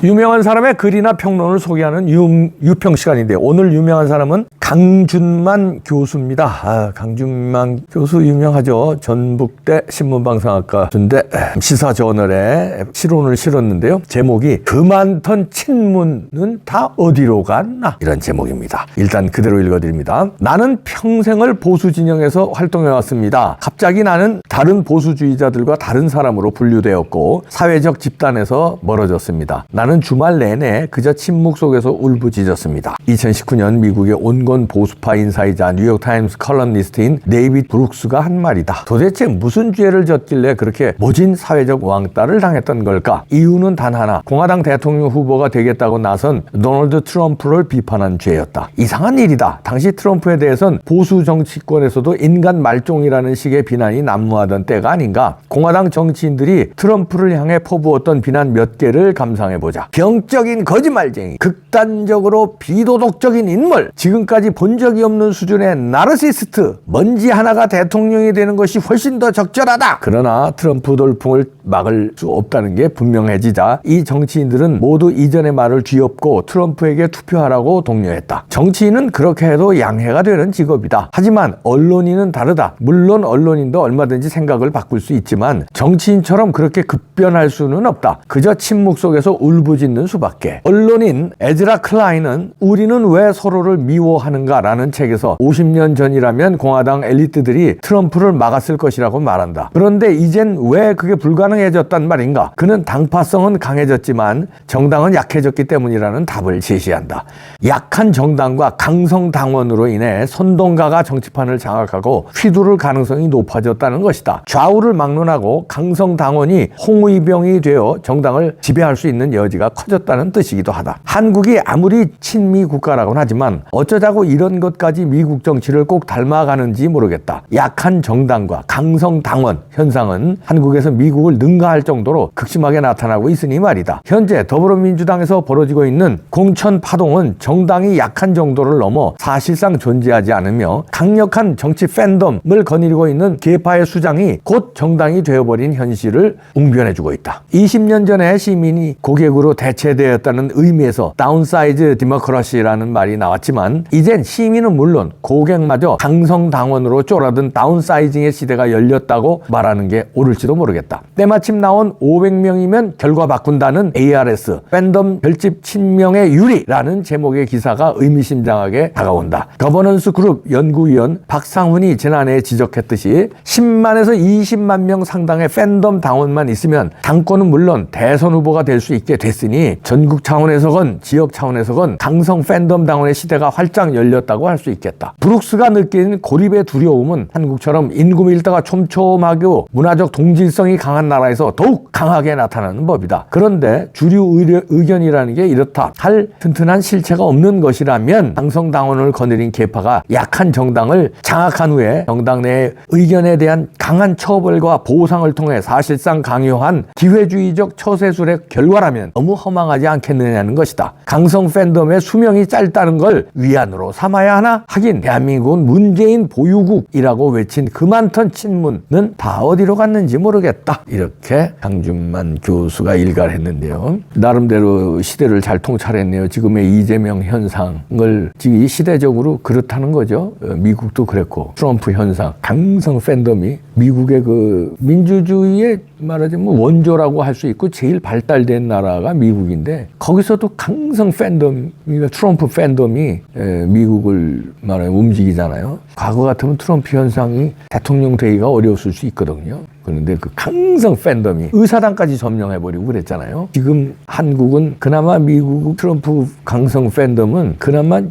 유명한 사람의 글이나 평론을 소개하는 유평 시간인데 오늘 유명한 사람은 강준만 교수입니다. 강준만 교수 유명하죠. 전북대 신문방송학과 준대 시사저널에 실론을 실었는데요. 제목이 그 많던 친문은 다 어디로 갔나? 이런 제목입니다. 일단 그대로 읽어드립니다. 나는 평생을 보수 진영에서 활동해왔습니다. 갑자기 나는 다른 보수주의자들과 다른 사람으로 분류되었고 사회적 집단에서 멀어졌습니다. 나는 주말 내내 그저 침묵 속에서 울부짖었습니다. 2019년 미국의 온건 보수파 인사이자 뉴욕타임스 컬럼니스트인 데이빗 브룩스가 한 말이다. 도대체 무슨 죄를 졌길래 그렇게 모진 사회적 왕따를 당했던 걸까? 이유는 단 하나. 공화당 대통령 후보가 되겠다고 나선 도널드 트럼프를 비판한 죄였다. 이상한 일이다. 당시 트럼프에 대해선 보수 정치권에서도 인간 말종이라는 식의 비난이 난무하던 때가 아닌가. 공화당 정치인들이 트럼프를 향해 퍼부었던 비난 몇 개를 감상해보자. 병적인 거짓말쟁이, 극단적으로 비도덕적인 인물, 지금까지 본 적이 없는 수준의 나르시스트, 먼지 하나가 대통령이 되는 것이 훨씬 더 적절하다. 그러나 트럼프 돌풍을 막을 수 없다는 게 분명해지자 이 정치인들은 모두 이전의 말을 뒤엎고 트럼프에게 투표하라고 독려했다. 정치인은 그렇게 해도 양해가 되는 직업이다. 하지만 언론인은 다르다. 물론 언론인도 얼마든지 생각을 바꿀 수 있지만 정치인처럼 그렇게 급변할 수는 없다. 그저 침묵 속에서 울부짖는 수밖에. 언론인 에즈라 클라인은 우리는 왜 서로를 미워하는가라는 책에서 50년 전이라면 공화당 엘리트들이 트럼프를 막았을 것이라고 말한다. 그런데 이젠 왜 그게 불가능해졌단 말인가? 그는 당파성은 강해졌지만 정당은 약해졌기 때문이라는 답을 제시한다. 약한 정당과 강성 당원으로 인해 선동가가 정치판을 장악하고 휘두를 가능성이 높아졌다는 것이다. 좌우를 막론하고 강성 당원이 홍위병이 되어 정당을 지배할 수 있는 여지가 커졌다는 뜻이기도 하다. 한국이 아무리 친미 국가라고는 하지만 어쩌자고 이런 것까지 미국 정치를 꼭 닮아가는지 모르겠다. 약한 정당과 강성 당원 현상은 한국에서 미국을 능가할 정도로 극심하게 나타나고 있으니 말이다. 현재 더불어민주당에서 벌어지고 있는 공천 파동은 정당이 약한 정도를 넘어 사실상 존재하지 않으며 강력한 정치 팬덤을 거느리고 있는 계파의 수장이 곧 정당이 되어버린 현실을 웅변해주고 있다. 20년 전에 시민이 고객으로 대체되었다는 의미에서 다운사이즈 디모크라시라는 말이 나왔지만 이젠 시민은 물론 고객마저 강성당원으로 쫄아든 다운사이징의 시대가 열렸다고 말하는 게 옳을지도 모르겠다. 때마침 나온 500명이면 결과 바꾼다는 ARS 팬덤 별집 친명의 유리라는 제목의 기사가 의미심장하게 다가온다. 거버넌스 그룹 연구위원 박상훈이 지난해 지적했듯이 10만에서 20만 명 상당의 팬덤 당원만 있으면 당권은 물론 대선 후보가 될 수 있게 됐으니 전국 차원에서건 지역 차원에서건 강성 팬덤 당원의 시대가 활짝 열렸다고 할 수 있겠다. 브룩스가 느끼는 고립의 두려움은 한국처럼 인구 밀도가 촘촘하고 문화적 동질성이 강한 나라에서 더욱 강하게 나타나는 법이다. 그런데 주류 의견이라는 게 이렇다 할 튼튼한 실체가 없는 것이라면 강성 당원을 거느린 계파가 약한 정당을 장악한 후에 정당 내 의견에 대한 강한 처벌과 보상을 통해 사실상 강요한 기회주의적 처세술의 결과라면 너무 허망하지 않겠느냐는 것이다. 강성 팬덤의 수명이 짧다는 걸 위안으로 삼아야 하나? 하긴 대한민국은 문재인 보유국이라고 외친 그 많던 친문은 다 어디로 갔는지 모르겠다. 이렇게 강준만 교수가 일갈했는데요. 나름대로 시대를 잘 통찰했네요. 지금의 이재명 현상을 지금 시대적으로 그렇다는 거죠. 미국도 그랬고 트럼프 현상, 강성 팬덤이 미국의 그 민주주의의 말하자면 원조라고 할 수 있고 제일 발달된 나라가 미국인데 거기서도 강성 팬덤, 그러니까 트럼프 팬덤이 미국을 말하면 움직이잖아요. 과거 같으면 트럼프 현상이 대통령 되기가 어려웠을 수 있거든요. 그런데 그 강성 팬덤이 의사당까지 점령해버리고 그랬잖아요. 지금 한국은 그나마 미국 트럼프 강성 팬덤은 그나마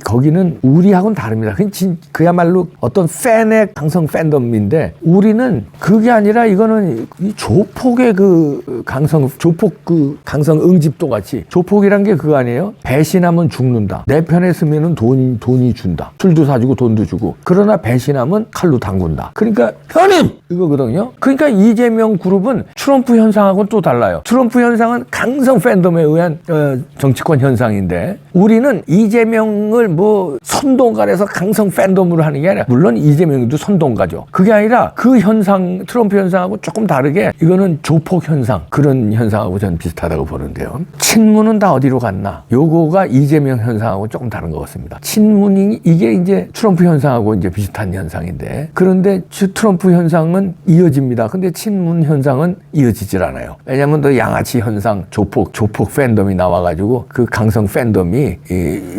거기는 우리하고는 다릅니다. 그야말로 어떤 팬의 강성 팬덤인데 우리는 그게 아니라 이거는 조폭의 조폭 강성 응집도 같이 조폭이란 게 그거 아니에요? 배신하면 죽는다. 내 편에 서면은 돈이 준다. 술도 사주고 돈도 주고. 그러나 배신하면 칼로 담근다. 그러니까 편임! 이거거든요. 그러니까 이재명 그룹은 트럼프 현상하고는 또 달라요. 트럼프 현상은 강성 팬덤에 의한 정치권 현상인데 우리는 이재명 이재명을 뭐 선동가에서 강성 팬덤으로 하는 게 아니라, 물론 이재명도 선동가죠. 그게 아니라 그 현상, 트럼프 현상하고 조금 다르게 이거는 조폭 현상, 그런 현상하고 저는 비슷하다고 보는데요. 친문은 다 어디로 갔나? 요거가 이재명 현상하고 조금 다른 것 같습니다. 친문이 이게 이제 트럼프 현상하고 이제 비슷한 현상인데, 그런데 트럼프 현상은 이어집니다. 근데 친문 현상은 이어지질 않아요. 왜냐하면 또 양아치 현상, 조폭 팬덤이 나와가지고 그 강성 팬덤이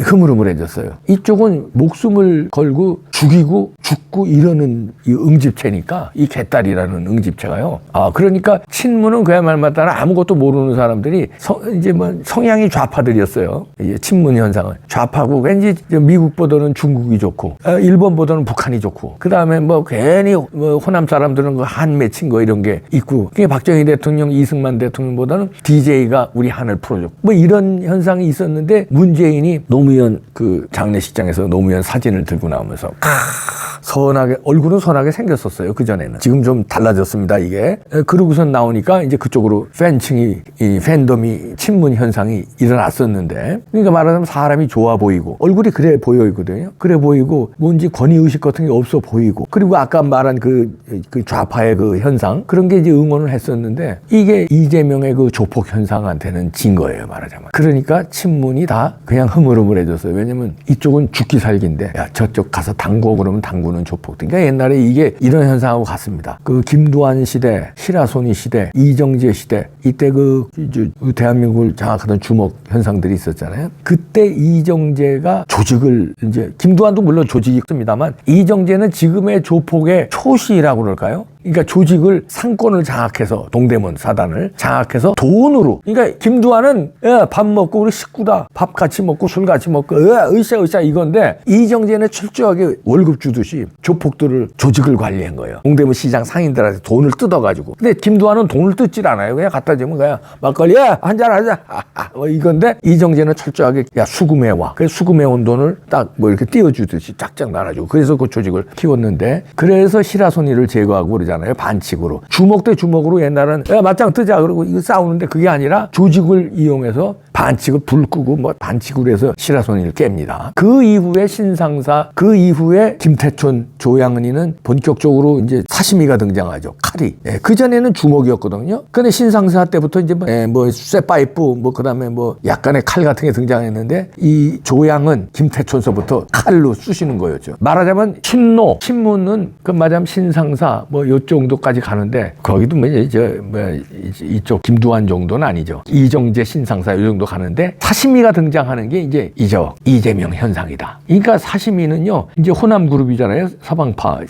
흐물흐물해졌어요. 이쪽은 목숨을 걸고 죽이고 죽고 이러는 이 응집체니까, 이 개딸이라는 응집체가요. 그러니까 친문은 그야말로 맞다나 아무것도 모르는 사람들이 이제 뭐 성향이 좌파들이었어요. 이제 친문 현상은 좌파고, 왠지 미국보다는 중국이 좋고, 일본보다는 북한이 좋고, 그 다음에 뭐 괜히 뭐 호남 사람들은 그 한 맺힌 거 이런 게 있고, 그게 박정희 대통령, 이승만 대통령보다는 DJ가 우리 한을 풀어줬고, 뭐 이런 현상이 있었는데, 문재인이 노무현 그 장례식장에서 노무현 사진을 들고 나오면서 선하게, 얼굴은 선하게 생겼었어요. 그전에는. 지금 좀 달라졌습니다, 이게. 그러고선 나오니까 이제 그쪽으로 이 팬덤이, 친문 현상이 일어났었는데, 그러니까 말하자면 사람이 좋아 보이고, 얼굴이 그래 보이거든요. 그래 보이고, 뭔지 권위의식 같은 게 없어 보이고, 그리고 아까 말한 그 좌파의 그 현상, 그런 게 이제 응원을 했었는데, 이게 이재명의 그 조폭 현상한테는 진 거예요, 말하자면. 그러니까 친문이 다 그냥 흐물흐물해졌어요. 왜냐면 이쪽은 죽기 살기인데, 야, 저쪽 가서 당구 그러면 당구는 조폭. 그러니까 옛날에 이게 이런 현상하고 같습니다. 그 김두한 시대, 시라소니 시대, 이정재 시대, 이때 그 대한민국을 장악하던 주목 현상들이 있었잖아요. 그때 이정재가 조직을, 이제 김두한도 물론 조직이 있습니다만, 이정재는 지금의 조폭의 초시라고 그럴까요? 그러니까 조직을, 상권을 장악해서, 동대문 사단을 장악해서 돈으로, 그러니까 김두한은 밥 먹고 우리 식구다, 밥 같이 먹고 술 같이 먹고 으쌰 이건데, 이정재는 철저하게 월급 주듯이 조폭들을, 조직을 관리한 거예요. 동대문 시장 상인들한테 돈을 뜯어가지고. 근데 김두한은 돈을 뜯질 않아요. 그냥 갖다 주면 그냥 막걸리 한잔 하자 뭐 이건데, 이정재는 철저하게 야 수금해와, 그래서 수금해온 돈을 딱 뭐 이렇게 띄워주듯이 쫙쫙 나눠주고, 그래서 그 조직을 키웠는데, 그래서 시라소니를 제거하고 그러잖아요. 반칙으로. 주먹 대 주먹으로 옛날은 야 맞짱 뜨자 그러고 이거 싸우는데, 그게 아니라 조직을 이용해서 반칙을 불 끄고 뭐 반칙으로 해서 시라소니를 깹니다. 그 이후에 신상사, 그 이후에 김태촌, 조양은이는 본격적으로 이제 사시미가 등장하죠. 칼이. 그 전에는 주먹이었거든요. 근데 신상사 때부터 이제 뭐 쇠파이프, 뭐 그다음에 뭐 약간의 칼 같은 게 등장했는데, 이 조양은 김태촌서부터 칼로 쑤시는 거였죠. 말하자면 친문은 그 말하자면 신상사 뭐 요 정도까지 가는데, 거기도 뭐 이쪽 김두한 정도는 아니죠. 이정재, 신상사 요 정도 가는데, 사시미가 등장하는 게 이제 이재명 현상이다. 그러니까 사시미는요, 이제 호남 그룹이잖아요. 서방파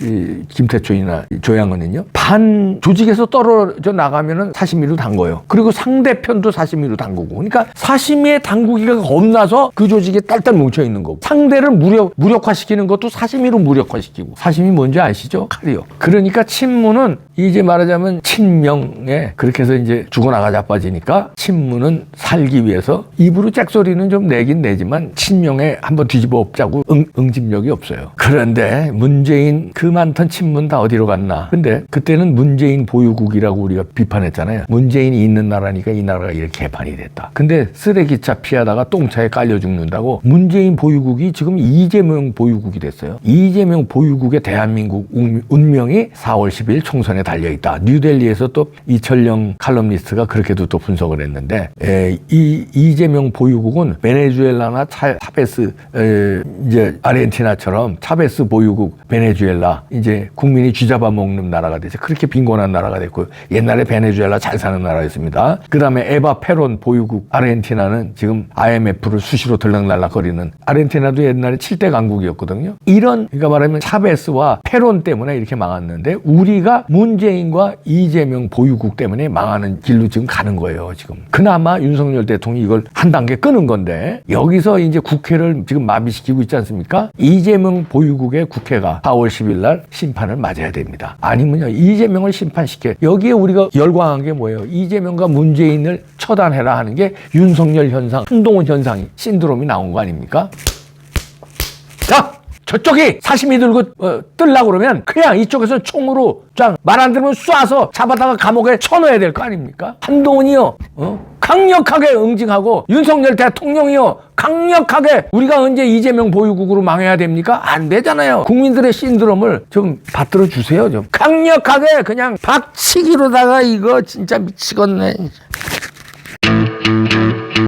김태촌이나 조양은은요, 반 조직에서 떨어져 나가면은 사시미로 담궈요. 그리고 상대편도 사시미로 담그고. 그러니까 사시미의 담그기가 겁나서 그 조직에 딸딸 뭉쳐 있는 거고, 상대를 무력화시키는 것도 사시미로 무력화시키고. 사시미 뭔지 아시죠? 칼이요. 그러니까 친문은 이제 말하자면 친명에, 그렇게 해서 이제 죽어나가 자빠지니까 친문은 살기 위해서 입으로 짝소리는 좀 내긴 내지만 친명에 한번 뒤집어 엎자고 응집력이 없어요. 그런데 문재인 그 많던 친문 다 어디로 갔나? 근데 그때는 문재인 보유국이라고 우리가 비판했잖아요. 문재인이 있는 나라니까 이 나라가 이렇게 개판이 됐다. 근데 쓰레기차 피하다가 똥차에 깔려 죽는다고 문재인 보유국이 지금 이재명 보유국이 됐어요. 이재명 보유국의 대한민국 운명이 4월 10일 총선에 달려있다. 뉴델리에서 또 이철영 칼럼니스트가 그렇게도 또 분석을 했는데, 이재명 보유국은 베네수엘라나 차베스, 이제 아르헨티나처럼 차베스 보유국 베네수엘라, 이제 국민이 쥐잡아 먹는 나라가 돼서 그렇게 빈곤한 나라가 됐고, 옛날에 베네수엘라 잘 사는 나라였습니다. 그 다음에 에바 페론 보유국 아르헨티나는 지금 IMF를 수시로 들락날락거리는, 아르헨티나도 옛날에 7대 강국이었거든요. 이런, 그러니까 말하면 차베스와 페론 때문에 이렇게 망했는데, 우리가 문재인과 이재명 보유국 때문에 망하는 길로 지금 가는 거예요, 지금. 그나마 윤석열 대통령이 이걸 한 단계 끄는 건데, 여기서 이제 국회를 지금 마비시키고 있지 않습니까? 이재명 보유국의 국회가 4월 10일 날 심판을 맞아야 됩니다. 아니면요, 이재명을 심판시켜. 여기에 우리가 열광한 게 뭐예요? 이재명과 문재인을 처단해라 하는 게 윤석열 현상, 한동훈 현상이, 신드롬이 나온 거 아닙니까? 자! 저쪽이 사시미 들고 뜰라고 그러면 그냥 이쪽에서 총으로 말 안 들으면 쏴서 잡아다가 감옥에 쳐넣어야 될 거 아닙니까? 한동훈이요, 강력하게 응징하고 윤석열 대통령이요 강력하게 우리가 언제 이재명 보유국으로 망해야 됩니까? 안 되잖아요. 국민들의 신드롬을 좀 받들어 주세요. 좀 강력하게 그냥 박치기로다가 이거 진짜 미치겠네.